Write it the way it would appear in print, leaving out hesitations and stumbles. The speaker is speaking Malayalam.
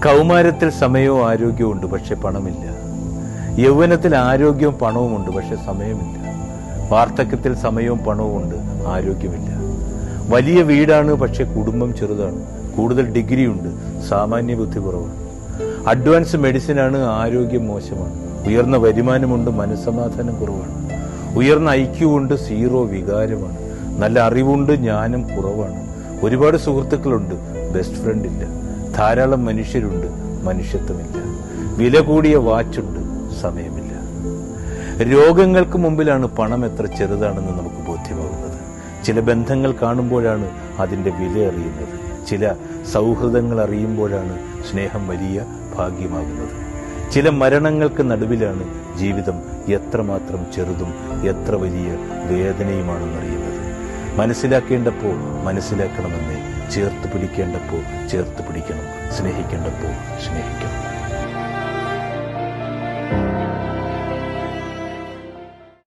കൗമാരത്തിൽ സമയവും ആരോഗ്യവും ഉണ്ട്, പക്ഷെ പണമില്ല. യൗവനത്തിൽ ആരോഗ്യവും പണവുമുണ്ട്, പക്ഷെ സമയമില്ല. വാർദ്ധക്യത്തിൽ സമയവും പണവും ഉണ്ട്, ആരോഗ്യമില്ല. വലിയ വീടാണ്, പക്ഷെ കുടുംബം ചെറുതാണ്. കൂടുതൽ ഡിഗ്രി ഉണ്ട്, സാമാന്യ ബുദ്ധി കുറവാണ്. അഡ്വാൻസ് മെഡിസിനാണ്, ആരോഗ്യം മോശമാണ്. ഉയർന്ന വരുമാനമുണ്ട്, മനസ്സമാധാനം കുറവാണ്. ഉയർന്ന ഐക്യമുണ്ട്, സീറോ വികാരമാണ്. നല്ല അറിവുണ്ട്, ജ്ഞാനം കുറവാണ്. ഒരുപാട് സുഹൃത്തുക്കളുണ്ട്, ബെസ്റ്റ് ഫ്രണ്ട് ഇല്ല. ധാരാളം മനുഷ്യരുണ്ട്, മനുഷ്യത്വമില്ല. വില കൂടിയ വാച്ചുണ്ട്, സമയമില്ല. രോഗങ്ങൾക്ക് മുമ്പിലാണ് പണം എത്ര ചെറുതാണെന്ന് നമുക്ക് ബോധ്യമാകുന്നത്. ചില ബന്ധങ്ങൾ കാണുമ്പോഴാണ് അതിൻ്റെ വില അറിയുന്നത്. ചില സൗഹൃദങ്ങൾ അറിയുമ്പോഴാണ് സ്നേഹം വലിയ ഭാഗ്യമാകുന്നത്. ചില മരണങ്ങൾക്ക് നടുവിലാണ് ജീവിതം എത്രമാത്രം ചെറുതും എത്ര വലിയ വേദനയുമാണെന്നറിയുന്നത്. മനസ്സിലാക്കേണ്ടപ്പോൾ മനസ്സിലാക്കണമെന്നേ, ചേർത്ത് പിടിക്കേണ്ടപ്പോൾ ചേർത്ത് പിടിക്കണം, സ്നേഹിക്കേണ്ടപ്പോൾ സ്നേഹിക്കണം.